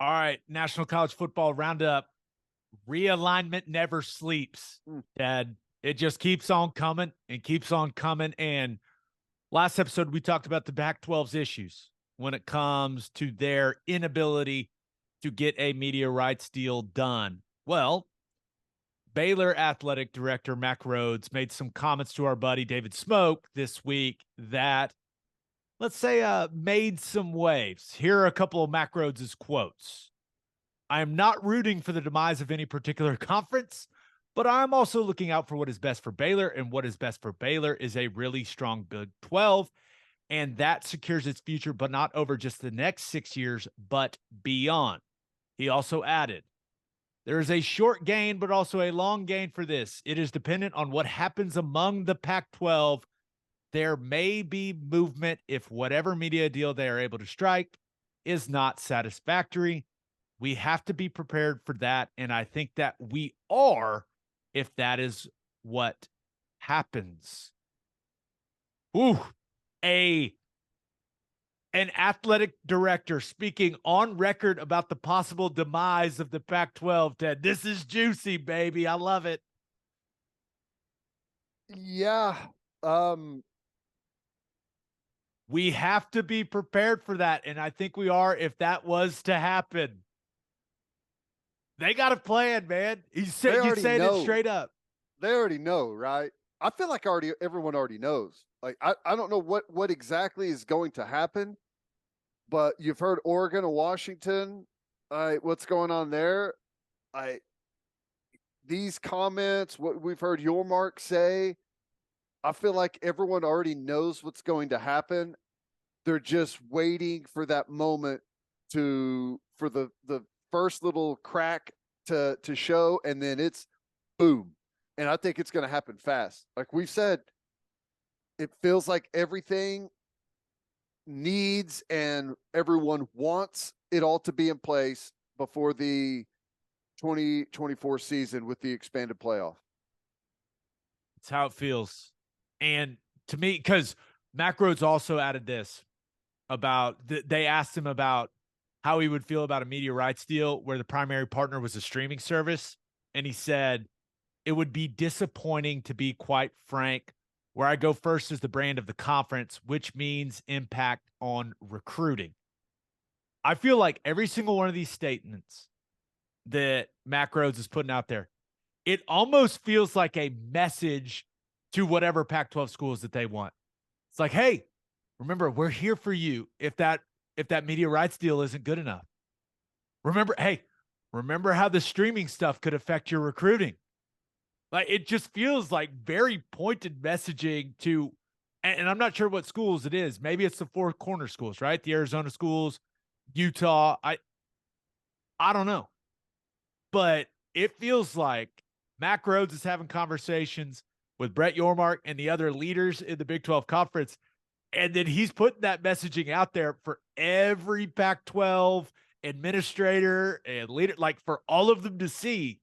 All right, National College Football Roundup. Realignment never sleeps, Dad. It just keeps on coming and keeps on coming. And last episode, we talked about the Pac-12's issues when it comes to their inability to get a media rights deal done. Well, Baylor athletic director Mack Rhoades made some comments to our buddy David Smoke this week that, let's say, made some waves. Here are a couple of Mack Rhoades' quotes. I am not rooting for the demise of any particular conference, but I'm also looking out for what is best for Baylor, and what is best for Baylor is a really strong Big 12, and that secures its future, but not over just the next 6 years, but beyond. He also added, there is a short gain, but also a long gain for this. It is dependent on what happens among the Pac-12. There may be movement if whatever media deal they are able to strike is not satisfactory. We have to be prepared for that, and I think that we are if that is what happens. Ooh, an athletic director speaking on record about the possible demise of the Pac-12, Ted. This is juicy, baby. I love it. Yeah. We have to be prepared for that, and I think we are if that was to happen. They got a plan, man. He's saying it straight up. They already know, right? I feel like everyone already knows. Like I don't know what exactly is going to happen, but you've heard Oregon and Washington. What's going on there? These comments, what we've heard your Mark say, I feel like everyone already knows what's going to happen. They're just waiting for that moment for the first little crack to show, and then it's boom. And I think it's going to happen fast. Like we've said, it feels like everything needs and everyone wants it all to be in place before the 2024 season with the expanded playoff. It's how it feels. And to me, because Mack Rhoades also added this about, they asked him about how he would feel about a media rights deal where the primary partner was a streaming service. And he said, it would be disappointing, to be quite frank. Where I go first is the brand of the conference, which means impact on recruiting. I feel like every single one of these statements that Mack Rhoades is putting out there, it almost feels like a message to whatever Pac-12 schools that they want. It's like, hey, remember, we're here for you if that media rights deal isn't good enough. Remember how the streaming stuff could affect your recruiting. Like, it just feels like very pointed messaging to, and I'm not sure what schools it is. Maybe it's the four corner schools, right? The Arizona schools, Utah. I don't know. But it feels like Mack Rhoades is having conversations with Brett Yormark and the other leaders in the Big 12 conference. And then he's putting that messaging out there for every Pac-12 administrator and leader, like for all of them to see.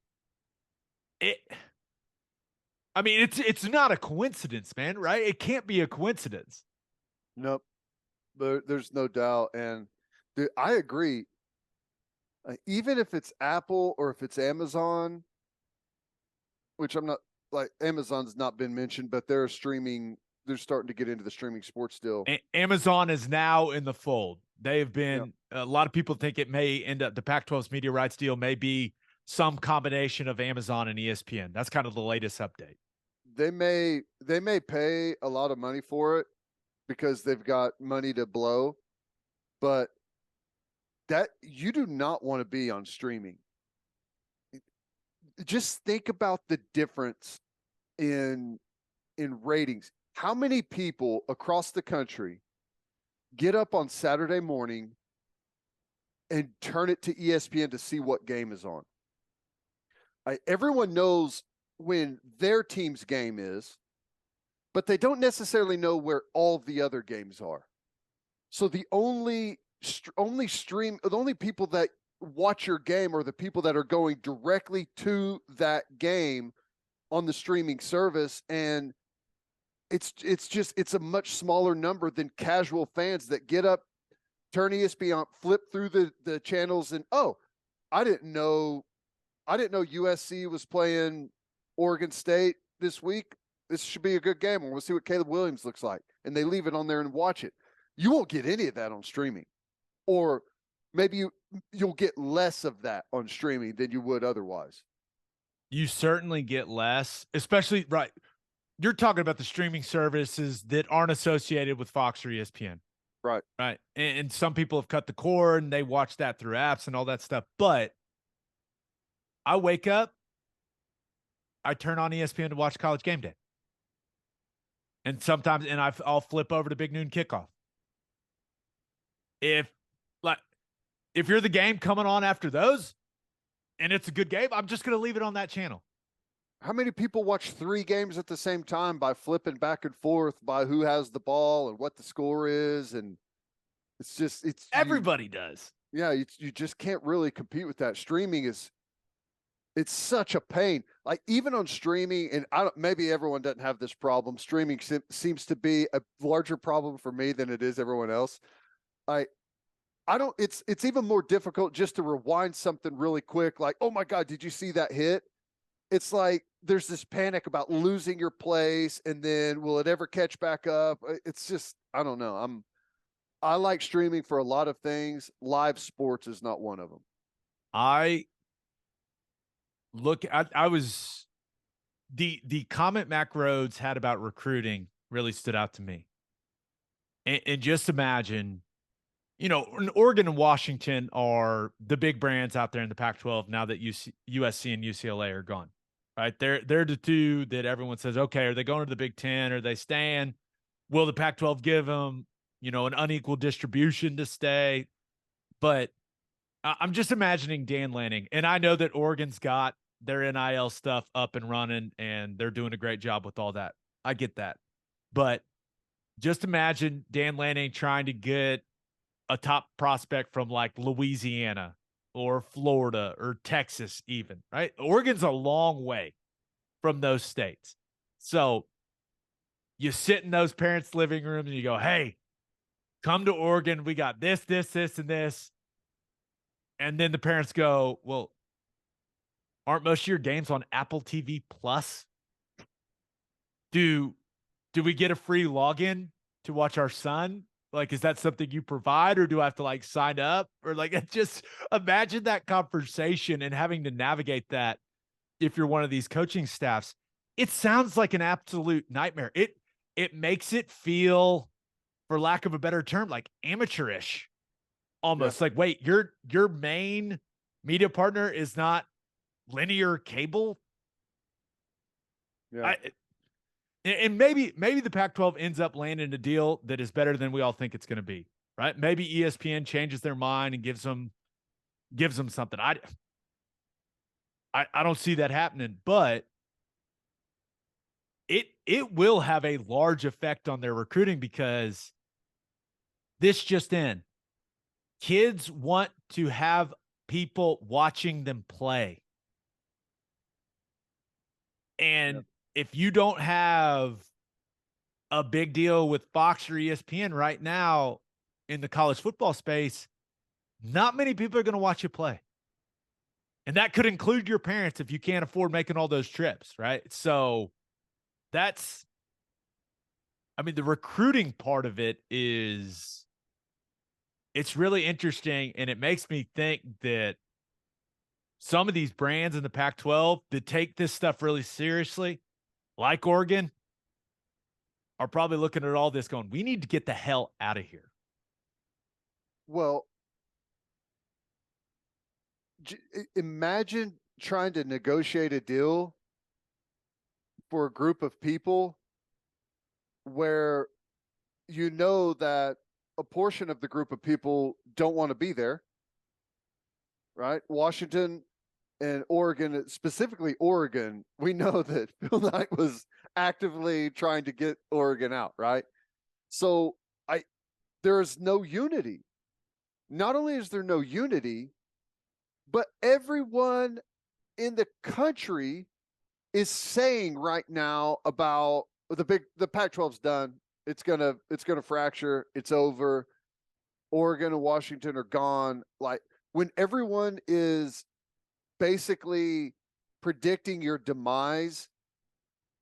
I mean, it's not a coincidence, man, right? It can't be a coincidence. Nope. There's no doubt. And dude, I agree. Even if it's Apple or if it's Amazon, which I'm not, like, Amazon's not been mentioned, but they're starting to get into the streaming sports deal. Amazon is now in the fold. They have been, a lot of people think it may end up, the Pac-12's media rights deal may be some combination of Amazon and ESPN. That's kind of the latest update. They may pay a lot of money for it because they've got money to blow, but that you do not want to be on streaming. Just think about the difference in ratings. How many people across the country get up on Saturday morning and turn it to ESPN to see what game is on? Everyone knows when their team's game is, but they don't necessarily know where all the other games are. So the only people that watch your game are the people that are going directly to that game on the streaming service. And it's a much smaller number than casual fans that get up turn ESPN, flip through the channels, and I didn't know USC was playing Oregon State this week. This should be a good game. We'll see what Caleb Williams looks like. And they leave it on there and watch it. You won't get any of that on streaming. Or maybe you'll get less of that on streaming than you would otherwise. You certainly get less, especially right. You're talking about the streaming services that aren't associated with Fox or ESPN. Right. Right. And some people have cut the cord and they watch that through apps and all that stuff. But I wake up, I turn on ESPN to watch College Game Day. And sometimes, and I'll flip over to Big Noon Kickoff. If you're the game coming on after those and it's a good game, I'm just going to leave it on that channel. How many people watch 3 games at the same time by flipping back and forth by who has the ball and what the score is? And it's everybody does. Yeah. You just can't really compete with that. Streaming it's such a pain. Like even on streaming, and maybe everyone doesn't have this problem. Streaming seems to be a larger problem for me than it is everyone else. It's even more difficult just to rewind something really quick. Like, oh my God, did you see that hit? It's like there's this panic about losing your place, and then will it ever catch back up? It's just, I don't know. I like streaming for a lot of things. Live sports is not one of them. I was the comment Mack Rhoades had about recruiting really stood out to me. And just imagine, Oregon and Washington are the big brands out there in the Pac-12 now that USC and UCLA are gone. Right? They're the two that everyone says, okay, are they going to the Big Ten? Are they staying? Will the Pac-12 give them, an unequal distribution to stay? But I'm just imagining Dan Lanning, and I know that Oregon's got their NIL stuff up and running, and they're doing a great job with all that. I get that. But just imagine Dan Lanning trying to get a top prospect from like Louisiana or Florida or Texas even, right? Oregon's a long way from those states. So you sit in those parents' living rooms and you go, hey, come to Oregon. We got this, and this. And then the parents go, well, aren't most of your games on Apple TV Plus? Do we get a free login to watch our son? Like, is that something you provide, or do I have to like sign up? Or like, just imagine that conversation and having to navigate that if you're one of these coaching staffs. It sounds like an absolute nightmare. It makes it feel, for lack of a better term, like amateurish. Almost like, wait, your main media partner is not linear cable? Yeah. And maybe the Pac-12 ends up landing a deal that is better than we all think it's going to be, right? Maybe ESPN changes their mind and gives them something. I don't see that happening, but it will have a large effect on their recruiting, because this just in. Kids want to have people watching them play. And if you don't have a big deal with Fox or ESPN right now in the college football space, not many people are going to watch you play. And that could include your parents if you can't afford making all those trips, right? So the recruiting part of it is, it's really interesting, and it makes me think that some of these brands in the Pac-12 that take this stuff really seriously, like Oregon, are probably looking at all this going, we need to get the hell out of here. Well, imagine trying to negotiate a deal for a group of people where that a portion of the group of people don't want to be there, right? Washington and Oregon, specifically Oregon, we know that Phil Knight was actively trying to get Oregon out, right? So there's no unity. Not only is there no unity, but everyone in the country is saying right now about the Pac-12's done. It's gonna fracture. It's over. Oregon and Washington are gone, like when everyone is basically predicting your demise,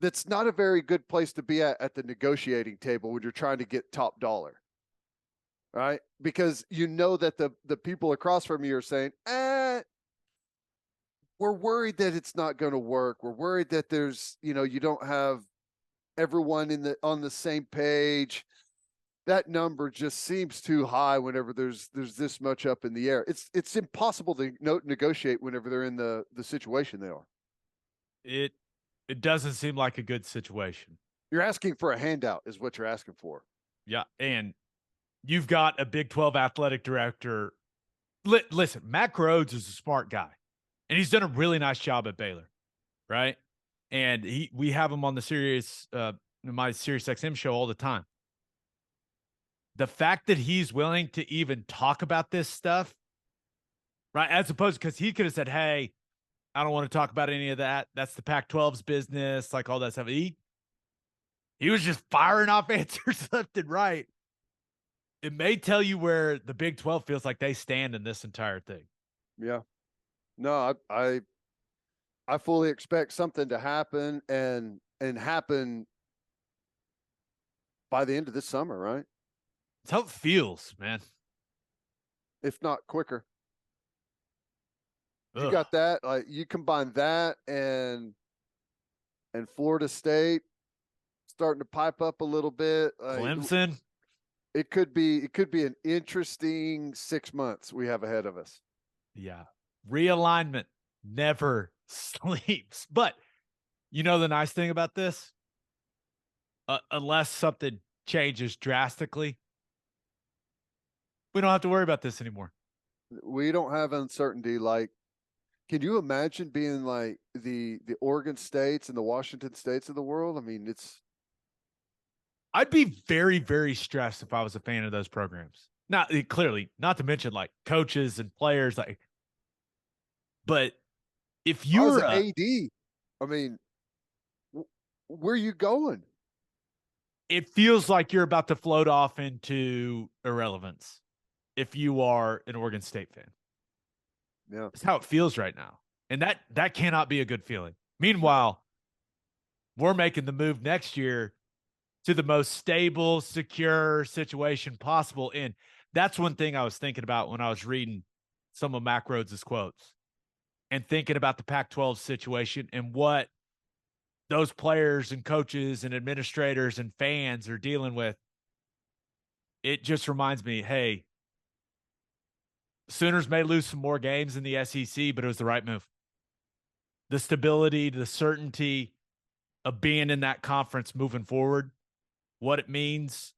that's not a very good place to be at the negotiating table when you're trying to get top dollar. Right? Because you know that the people across from you are saying, we're worried that it's not going to work. We're worried that there's, you don't have everyone on the same page. That number just seems too high whenever there's this much up in the air. It's impossible to negotiate whenever they're in the situation they are. It doesn't seem like a good situation. You're asking for a handout is what you're asking for. Yeah, and you've got a Big 12 athletic director. Listen, Mack Rhoades is a smart guy, and he's done a really nice job at Baylor, right? And we have him on the my Sirius XM show all the time. The fact that he's willing to even talk about this stuff, right? As opposed, because he could have said, hey, I don't want to talk about any of that. That's the Pac-12's business, like all that stuff. He was just firing off answers left and right. It may tell you where the Big 12 feels like they stand in this entire thing. Yeah. No, I fully expect something to happen and happen by the end of this summer, right? It's how it feels, man. If not quicker. Ugh. You got that, like you combine that and Florida State starting to pipe up a little bit. Clemson. It could be an interesting 6 months we have ahead of us. Yeah. Realignment never sleeps. But you know the nice thing about this? Unless something changes drastically, we don't have to worry about this anymore. We don't have uncertainty. Like, can you imagine being like the Oregon States and the Washington States of the world? I mean, I'd be very, very stressed if I was a fan of those programs. Not clearly, not to mention like coaches and players, but if you're an AD, I mean, where are you going? It feels like you're about to float off into irrelevance if you are an Oregon State fan. Yeah. That's how it feels right now. And that cannot be a good feeling. Meanwhile, we're making the move next year to the most stable, secure situation possible. And that's one thing I was thinking about when I was reading some of Mack Rhoades' quotes and thinking about the Pac-12 situation and what those players and coaches and administrators and fans are dealing with. It just reminds me, hey, Sooners may lose some more games in the SEC, but it was the right move. The stability, the certainty of being in that conference moving forward, what it means,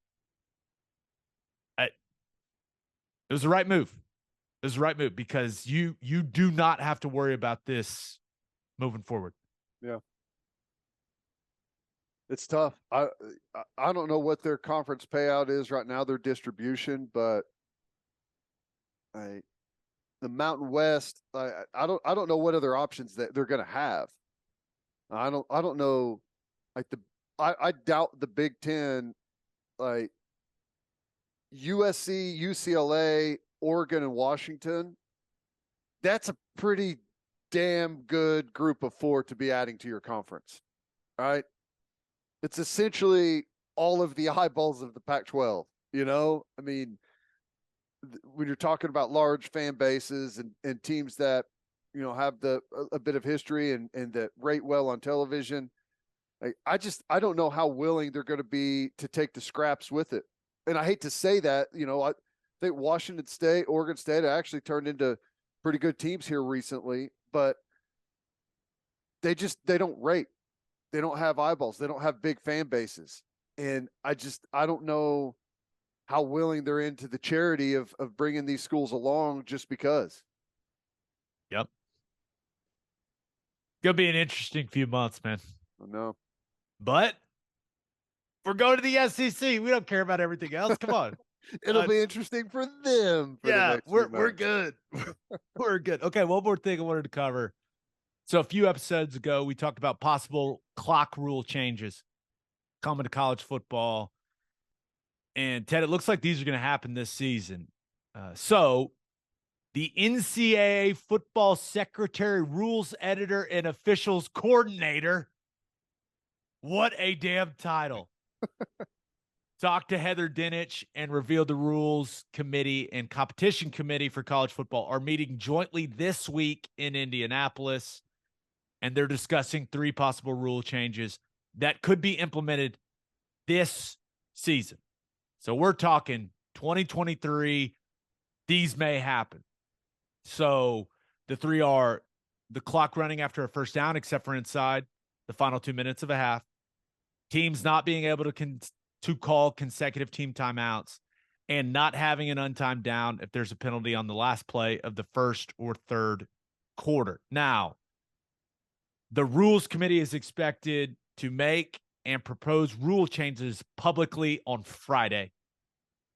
it was the right move. It was the right move because you do not have to worry about this moving forward. Yeah. It's tough. I don't know what their conference payout is right now, their distribution, but the Mountain West, I don't know what other options that they're going to have. I don't know. Like I doubt the Big Ten, like USC, UCLA, Oregon, and Washington. That's a pretty damn good group of four to be adding to your conference, right? It's essentially all of the eyeballs of the Pac-12. I mean, when you're talking about large fan bases and teams that, have a bit of history and that rate well on television, I don't know how willing they're going to be to take the scraps with it. And I hate to say that, I think Washington State, Oregon State actually turned into pretty good teams here recently, but they don't rate. They don't have eyeballs. They don't have big fan bases. And I don't know how willing they're into the charity of bringing these schools along just because. Yep. Gonna be an interesting few months, man. I know. But we're going to the SEC. We don't care about everything else. Come on. It'll be interesting for them. We're good. We're good. Okay, one more thing I wanted to cover. So a few episodes ago, we talked about possible clock rule changes coming to college football. And Ted, it looks like these are going to happen this season. So the NCAA football secretary, rules editor, and officials coordinator. What a damn title. Talked to Heather Dinich and revealed the rules committee and competition committee for college football are meeting jointly this week in Indianapolis, and they're discussing 3 possible rule changes that could be implemented this season. So we're talking 2023. These may happen. So the 3 are the clock running after a first down, except for inside the final 2 minutes of a half, teams not being able to call consecutive team timeouts, and not having an untimed down if there's a penalty on the last play of the first or third quarter. Now, the rules committee is expected to make and propose rule changes publicly on Friday.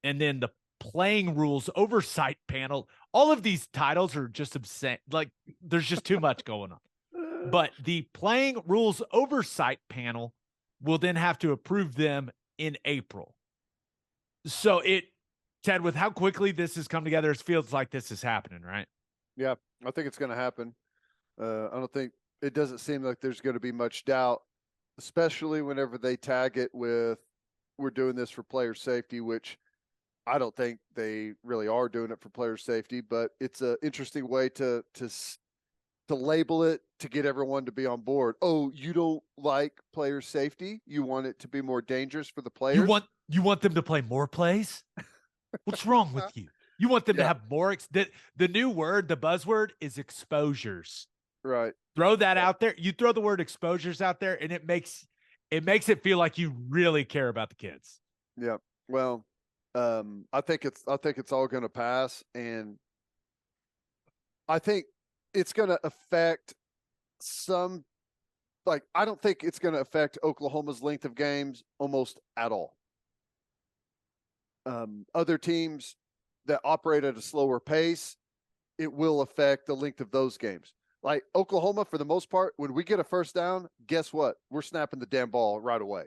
And then the playing rules oversight panel, all of these titles are just obscene. Like, there's just too much going on. But the playing rules oversight panel will then have to approve them in April. So Ted, with how quickly this has come together, it feels like this is happening, right? Yeah, I think it's going to happen. It doesn't seem like there's going to be much doubt, especially whenever they tag it with, we're doing this for player safety, which I don't think they really are doing it for player safety, but it's an interesting way to label it to get everyone to be on board. Oh, you don't like player safety? You want it to be more dangerous for the players? You want them to play more plays? What's wrong with you? You want them to have more the new word, the buzzword is exposures. Right. Throw that out there. You throw the word exposures out there, and it makes it feel like you really care about the kids. Yeah. Well, I think it's all going to pass, and I think it's going to affect some. Like, I don't think it's going to affect Oklahoma's length of games almost at all. Other teams that operate at a slower pace, it will affect the length of those games. Like Oklahoma, for the most part, when we get a first down, guess what? We're snapping the damn ball right away.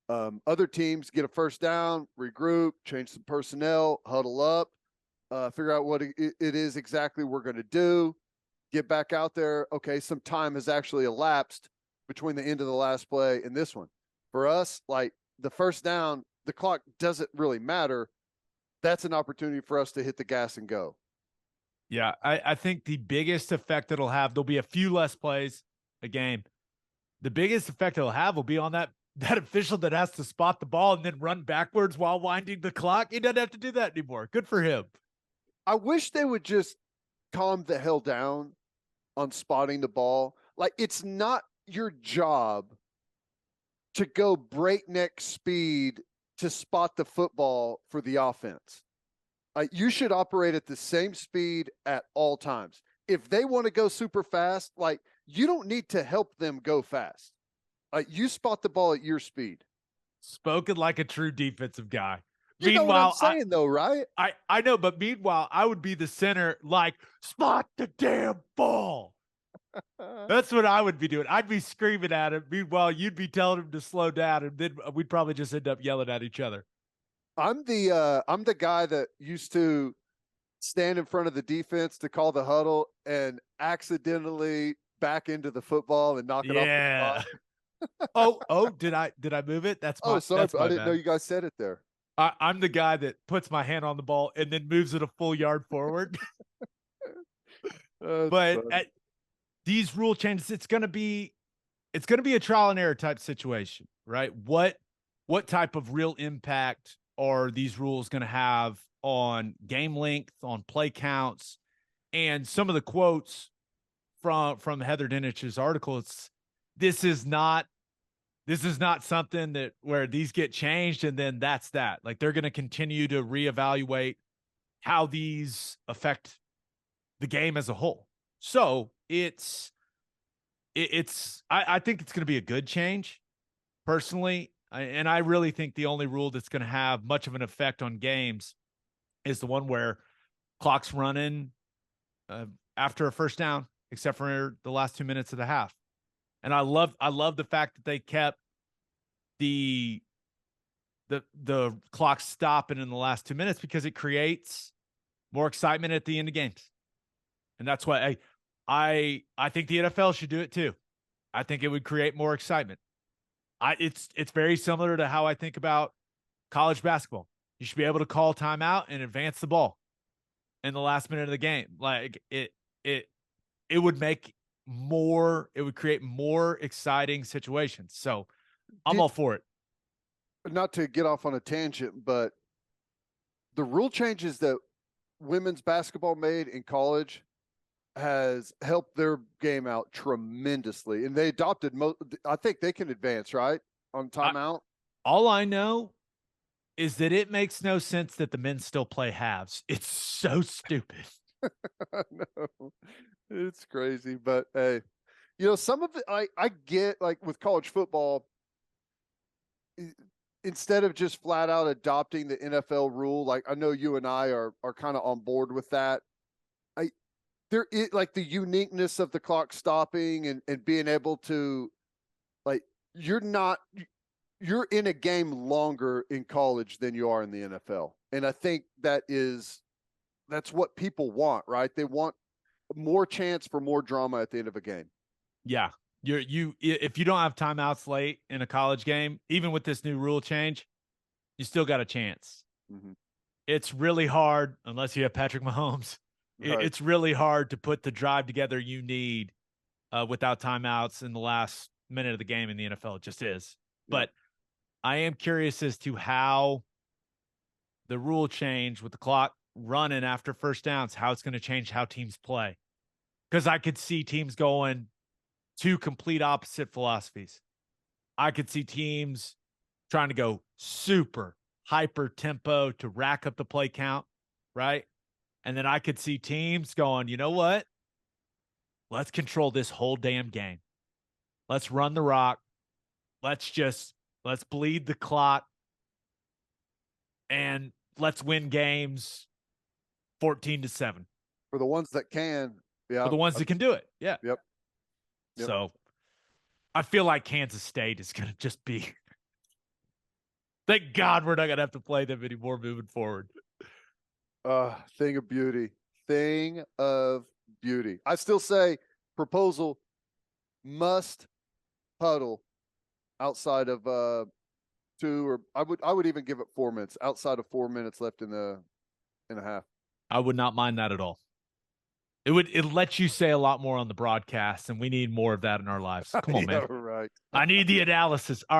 Other teams get a first down, regroup, change some personnel, huddle up, figure out what it is exactly we're going to do, get back out there. Okay, some time has actually elapsed between the end of the last play and this one. For us, like the first down, the clock doesn't really matter. That's an opportunity for us to hit the gas and go. Yeah, I think the biggest effect it'll have, there'll be a few less plays a game. The biggest effect it'll have will be on that official that has to spot the ball and then run backwards while winding the clock. He doesn't have to do that anymore. Good for him. I wish they would just calm the hell down on spotting the ball. Like, it's not your job to go breakneck speed to spot the football for the offense. You should operate at the same speed at all times. If they want to go super fast, like, you don't need to help them go fast. You spot the ball at your speed. Spoken like a true defensive guy. You know what I'm saying, though, right? I know, but meanwhile, I would be the center, like, spot the damn ball. That's what I would be doing. I'd be screaming at him. Meanwhile, you'd be telling him to slow down, and then we'd probably just end up yelling at each other. I'm the guy that used to stand in front of the defense to call the huddle and accidentally back into the football and knock it off the spot. oh, did I move it? That's my sorry, that's my I didn't bad. know you guys said it there. I'm the guy that puts my hand on the ball and then moves it a full yard forward. But these rule changes, it's going to be a trial and error type situation, right? What type of real impact are these rules going to have on game length, on play counts, and some of the quotes from Heather Dinich's article? This is not something that where these get changed and then that's that. Like, they're going to continue to reevaluate how these affect the game as a whole. So I think it's going to be a good change personally. And I really think the only rule that's going to have much of an effect on games is the one where clock's running after a first down, except for the last 2 minutes of the half. And I love the fact that they kept the the clock stopping in the last 2 minutes because it creates more excitement at the end of games. And that's why I think the NFL should do it too. I think it would create more excitement. It's very similar to how I think about college basketball. You should be able to call timeout and advance the ball in the last minute of the game. Like it would make it would create more exciting situations. So I'm all for it. Not to get off on a tangent, but the rule changes that women's basketball made in college has helped their game out tremendously. And they adopted I think they can advance, right? On timeout. All I know is that it makes no sense that the men still play halves. It's so stupid. No, it's crazy. But hey, some of it I get, like with college football, instead of just flat out adopting the NFL rule, like I know you and I are kind of on board with that. There is like the uniqueness of the clock stopping and being able to, like, you're in a game longer in college than you are in the NFL. And I think that's what people want, right? They want more chance for more drama at the end of a game. Yeah. If you don't have timeouts late in a college game, even with this new rule change, you still got a chance. Mm-hmm. It's really hard unless you have Patrick Mahomes. Right. It's really hard to put the drive together you need without timeouts in the last minute of the game in the NFL. It just is. Yeah. But I am curious as to how the rule change with the clock running after first downs, how it's going to change how teams play. Because I could see teams going two complete opposite philosophies. I could see teams trying to go super hyper tempo to rack up the play count, right? And then I could see teams going, you know what? Let's control this whole damn game. Let's run the rock. Let's bleed the clock. And let's win games 14-7. For the ones that can. Yeah. For the ones that can do it. Yeah. Yep. So I feel like Kansas State is going to just be. Thank God we're not going to have to play them anymore moving forward. Thing of beauty. Thing of beauty. I still say proposal must huddle outside of 2, or I would even give it 4 minutes, outside of 4 minutes left in a half. I would not mind that at all. It lets you say a lot more on the broadcast, and we need more of that in our lives. Come on, man. Right. I need the analysis. All right.